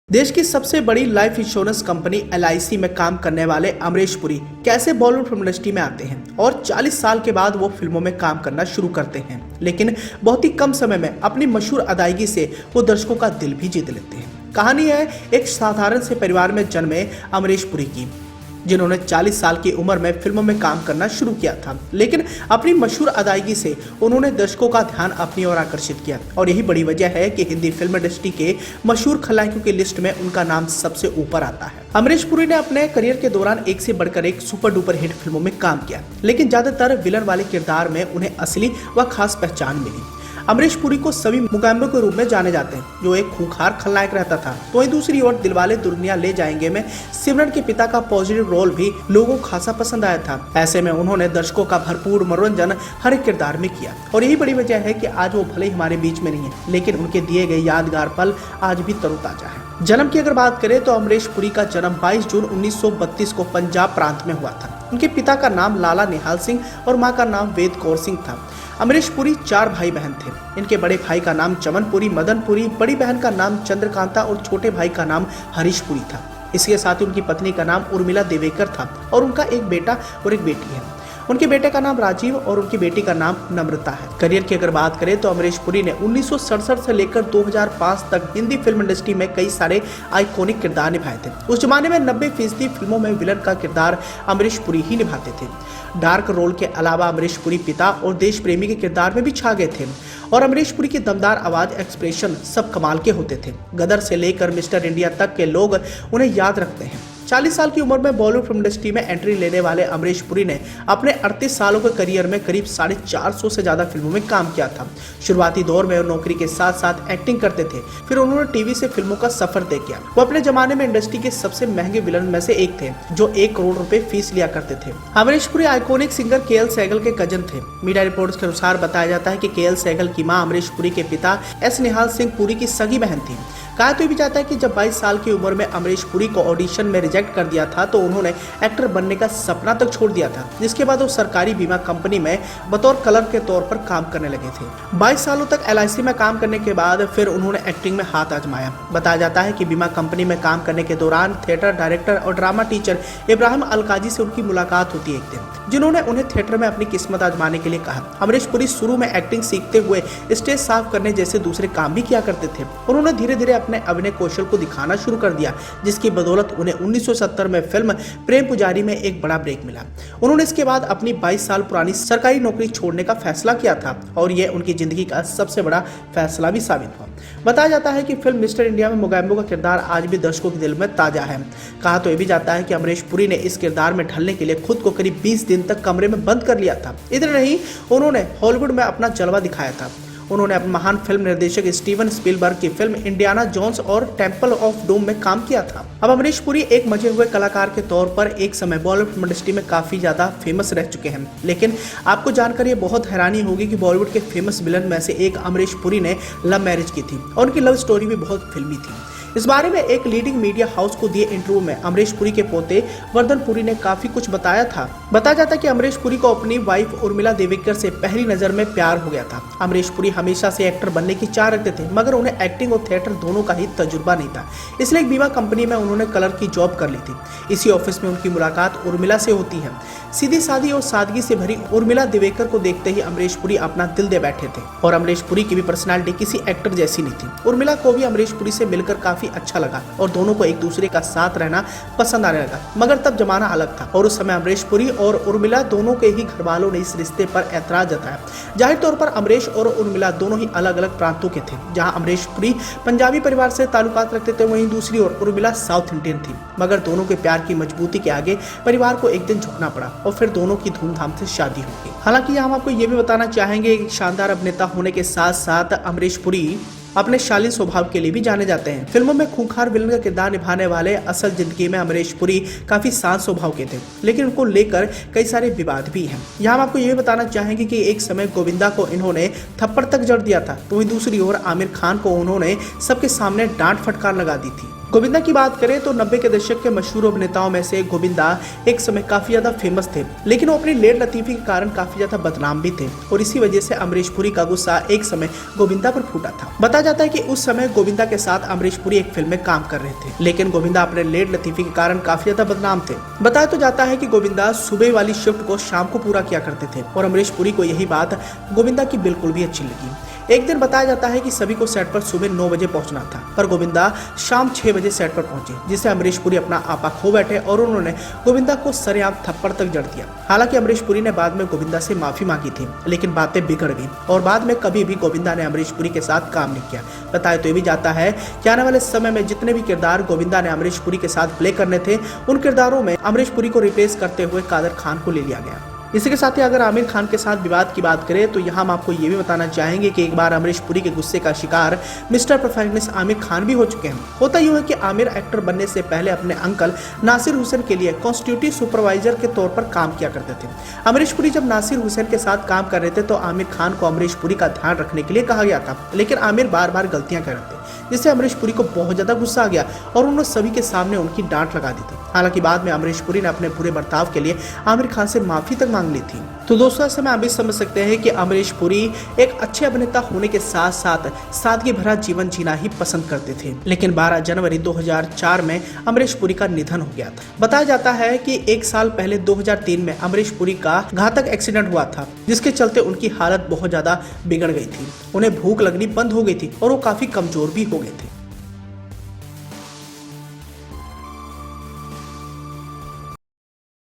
देश की सबसे बड़ी लाइफ इंश्योरेंस कंपनी एलआईसी में काम करने वाले अमरीश पुरी कैसे बॉलीवुड फिल्म इंडस्ट्री में आते हैं और 40 साल के बाद वो फिल्मों में काम करना शुरू करते हैं, लेकिन बहुत ही कम समय में अपनी मशहूर अदायगी से वो दर्शकों का दिल भी जीत लेते हैं। कहानी है एक साधारण से परिवार में जन्मे अमरीश पुरी की, जिन्होंने 40 साल की उम्र में फिल्मों में काम करना शुरू किया था, लेकिन अपनी मशहूर अदायगी से उन्होंने दर्शकों का ध्यान अपनी ओर आकर्षित किया और यही बड़ी वजह है कि हिंदी फिल्म इंडस्ट्री के मशहूर खलनायकों की लिस्ट में उनका नाम सबसे ऊपर आता है। अमरीश पुरी ने अपने करियर के दौरान एक से बढ़कर एक सुपर डुपर हिट फिल्मों में काम किया, लेकिन ज्यादातर विलन वाले किरदार में उन्हें असली व खास पहचान मिली। अमरीश पुरी को सभी मुगैम्बो के रूप में जाने जाते हैं, जो एक खूंखार खलनायक रहता था। तो वहीं दूसरी ओर दिलवाले दुल्हनिया ले जाएंगे में सिमरन के पिता का पॉजिटिव रोल भी लोगों को खासा पसंद आया था। ऐसे में उन्होंने दर्शकों का भरपूर मनोरंजन हर एक किरदार में किया और यही बड़ी वजह है कि आज वो भले ही हमारे बीच में नहीं है, लेकिन उनके दिए गए यादगार पल आज भी तरोताजा है। जन्म की अगर बात करें तो अमरीश पुरी का जन्म 22 जून 1932 को पंजाब प्रांत में हुआ था। उनके पिता का नाम लाला निहाल सिंह और मां का नाम वेद कौर सिंह था। अमरीश पुरी 4 भाई बहन थे। इनके बड़े भाई का नाम चमन पुरी, मदन पुरी, बड़ी बहन का नाम चंद्रकांता और छोटे भाई का नाम हरीश पुरी था। इसके साथ ही उनकी पत्नी का नाम उर्मिला देवेकर था और उनका एक बेटा और एक बेटी है। उनके बेटे का नाम राजीव और उनकी बेटी का नाम नम्रता है। करियर की अगर बात करें तो अमरीश पुरी ने 1967 से लेकर 2005 तक हिंदी फिल्म इंडस्ट्री में कई सारे आइकॉनिक किरदार निभाए थे। उस जमाने में 90% फिल्मों में विलन का किरदार अमरीश पुरी ही निभाते थे। डार्क रोल के अलावा अमरीश पुरी पिता और देश प्रेमी के किरदार में भी छा गए थे और अमरीश पुरी की दमदार आवाज, एक्सप्रेशन सब कमाल के होते थे। गदर से लेकर मिस्टर इंडिया तक के लोग उन्हें याद रखते हैं। 40 साल की उम्र में बॉलीवुड फिल्म इंडस्ट्री में एंट्री लेने वाले अमरीश पुरी ने अपने 38 सालों के करियर में करीब 450 से ज्यादा फिल्मों में काम किया था। शुरुआती दौर में वो नौकरी के साथ साथ एक्टिंग करते थे, फिर उन्होंने टीवी से फिल्मों का सफर तय किया। वो अपने जमाने में इंडस्ट्री के सबसे महंगे विलन में से एक थे, जो 1 करोड़ रुपए फीस लिया करते थे। अमरीश पुरी आइकॉनिक सिंगर केएल सहगल के कजन थे। मीडिया रिपोर्ट्स के अनुसार बताया जाता है कि केएल सहगल की मां अमरीश पुरी के पिता एस निहाल सिंह पुरी की सगी बहन थी। कहा तो ये भी जाता है कि जब 22 साल की उम्र में अमरीश पुरी को ऑडिशन में रिजेक्ट कर दिया था तो उन्होंने एक्टर बनने का सपना तक छोड़ दिया था, जिसके बाद वो सरकारी बीमा कंपनी में बतौर क्लर्क के तौर पर काम करने लगे थे। 22 सालों तक एलआईसी में काम करने के बाद फिर उन्होंने एक्टिंग में हाथ आजमाया। बताया जाता है कि बीमा कंपनी में काम करने के दौरान थिएटर डायरेक्टर और ड्रामा टीचर इब्राहिम अलकाजी से उनकी मुलाकात होती है एक दिन, जिन्होंने उन्हें थिएटर में अपनी किस्मत आजमाने के लिए कहा। अमरीश पुरी शुरू में एक्टिंग सीखते हुए स्टेज साफ करने जैसे दूसरे काम भी किया करते थे। उन्होंने धीरे धीरे अपने अभिनय कौशल को दिखाना शुरू कर दिया, जिसकी बदौलत उन्हें 1970 में फिल्म प्रेम पुजारी में एक बड़ा ब्रेक मिला। उन्होंने इसके बाद अपनी 22 साल पुरानी सरकारी नौकरी छोड़ने का फैसला किया था और यह उनकी जिंदगी का सबसे बड़ा फैसला भी साबित हुआ। बताया जाता है कि फिल्म मिस्टर इंडिया में मुगैम्बो का किरदार आज भी दर्शकों के दिल में ताजा है। कहा तो यह भी जाता है कि अमरीश पुरी ने इस किरदार में ढलने के लिए खुद को करीब 20 दिन तक कमरे में बंद कर लिया था। इधर नहीं, उन्होंने हॉलीवुड में अपना जलवा दिखाया था। उन्होंने अपने महान फिल्म निर्देशक स्टीवन स्पीलबर्ग की फिल्म इंडियाना जोन्स और टेम्पल ऑफ डूम में काम किया था। अब अमरीश पुरी एक मजे हुए कलाकार के तौर पर एक समय बॉलीवुड फिल्म इंडस्ट्री में काफी ज्यादा फेमस रह चुके हैं, लेकिन आपको जानकर ये बहुत हैरानी होगी कि बॉलीवुड के फेमस विलन में से एक अमरीश पुरी ने लव मैरिज की थी और उनकी लव स्टोरी भी बहुत फिल्मी थी। इस बारे में एक लीडिंग मीडिया हाउस को दिए इंटरव्यू में अमरीश पुरी के पोते वर्धन पुरी ने काफी कुछ बताया था। बताया जाता है कि अमरीश पुरी को अपनी वाइफ उर्मिला देवेकर से पहली नजर में प्यार हो गया था। अमरीश पुरी हमेशा से एक्टर बनने की चाह रखते थे, मगर उन्हें एक्टिंग और थिएटर दोनों का ही तजुर्बा नहीं था, इसलिए एक बीमा कंपनी में उन्होंने कलर की जॉब कर ली थी। इसी ऑफिस में उनकी मुलाकात उर्मिला से होती है। सीधी सादी और सादगी से भरी उर्मिला देवेकर को देखते ही अमरीश पुरी अपना दिल दे बैठे थे और अमरीश पुरी की भी पर्सनालिटी किसी एक्टर जैसी नहीं थी। उर्मिला को भी अमरीश पुरी से मिलकर काफी अच्छा लगा और दोनों को एक दूसरे का साथ रहना पसंद आने लगा, मगर तब जमाना अलग था और उस समय अमरीश पुरी और उर्मिला दोनों के ही घर वालों ने इस रिश्ते पर ऐतराज जताया। जाहिर तौर पर अमरीश और उर्मिला दोनों ही अलग अलग प्रांतों के थे। जहां अमरीश पुरी पंजाबी परिवार से ताल्लुकात रखते थे, वहीं दूसरी ओर उर्मिला साउथ इंडियन थी। मगर दोनों के प्यार की मजबूती के आगे परिवार को एक दिन झुकना पड़ा और फिर दोनों की धूमधाम से शादी हो गई। हालांकि हम आपको ये भी बताना चाहेंगे कि शानदार अभिनेता होने के साथ साथ अमरीश पुरी अपने शालीन स्वभाव के लिए भी जाने जाते हैं। फिल्मों में खूंखार विलन का किरदार निभाने वाले असल जिंदगी में अमरीश पुरी काफी शांत स्वभाव के थे, लेकिन उनको लेकर कई सारे विवाद भी हैं। यहाँ हम आपको ये भी बताना चाहेंगे कि एक समय गोविंदा को इन्होंने थप्पड़ तक जड़ दिया था, तो वहीं दूसरी ओर आमिर खान को उन्होंने सबके सामने डांट फटकार लगा दी थी। गोविंदा की बात करें तो 90 के दशक के मशहूर अभिनेताओं में से गोविंदा एक समय काफी ज्यादा फेमस थे, लेकिन वो अपनी लेट लतीफी के कारण काफी ज्यादा बदनाम भी थे और इसी वजह से अमरीश पुरी का गुस्सा एक समय गोविंदा पर फूटा था। बताया जाता है कि उस समय गोविंदा के साथ अमरीश पुरी एक फिल्म में काम कर रहे थे, लेकिन गोविंदा अपने लेट लतीफी के कारण काफी ज्यादा बदनाम थे। बताया तो जाता है कि गोविंदा सुबह वाली शिफ्ट को शाम को पूरा किया करते थे और अमरीश पुरी को यही बात गोविंदा की बिल्कुल भी अच्छी लगी। एक दिन बताया जाता है कि सभी को सेट पर सुबह 9 बजे पहुंचना था, पर गोविंदा शाम 6 बजे सेट पर पहुंचे, जिससे अमरीश पुरी अपना आपा खो बैठे और उन्होंने गोविंदा को सरेआम थप्पड़ तक जड़ दिया। हालांकि अमरीश पुरी ने बाद में गोविंदा से माफी मांगी थी, लेकिन बातें बिगड़ गई और बाद में कभी भी गोविंदा ने अमरीश पुरी के साथ काम नहीं किया। बताया तो ये भी जाता है कि आने वाले समय में जितने भी किरदार गोविंदा ने अमरीश पुरी के साथ प्ले करने थे, उन किरदारों में अमरीश पुरी को रिप्लेस करते हुए कादर खान को ले लिया गया। इसी के साथ ही अगर आमिर खान के साथ विवाद की बात करें तो यहाँ हम आपको ये भी बताना चाहेंगे कि एक बार अमरीश पुरी के गुस्से का शिकार मिस्टर परफेक्टनेस आमिर खान भी हो चुके हैं। होता यूं है कि आमिर एक्टर बनने से पहले अपने अंकल नासिर हुसैन के लिए कॉन्स्टिट्यूटिव सुपरवाइजर के तौर पर काम किया करते थे। अमरीश पुरी जब नासिर हुसैन के साथ काम कर रहे थे तो आमिर खान को अमरीश पुरी का ध्यान रखने के लिए कहा गया था, लेकिन आमिर बार बार गलतियां कर रहे थे, जिससे अमरीश पुरी को बहुत ज्यादा गुस्सा आ गया और उन्होंने सभी के सामने उनकी डांट लगा दी थी। हालांकि बाद में अमरीश पुरी ने अपने बुरे बर्ताव के लिए आमिर खान से माफी तक मांग ली थी। तो दोस्तों ऐसे में आप भी समझ सकते हैं कि अमरीश पुरी एक अच्छे अभिनेता होने के साथ साथ सादगी भरा जीवन जीना ही पसंद करते थे, लेकिन 12 जनवरी 2004 में अमरीश पुरी का निधन हो गया था। बताया जाता है कि एक साल पहले 2003 में अमरीश पुरी का घातक एक्सीडेंट हुआ था, जिसके चलते उनकी हालत बहुत ज्यादा बिगड़ गई थी। उन्हें भूख लगनी बंद हो गई थी और वो काफी कमजोर भी हो गए थे।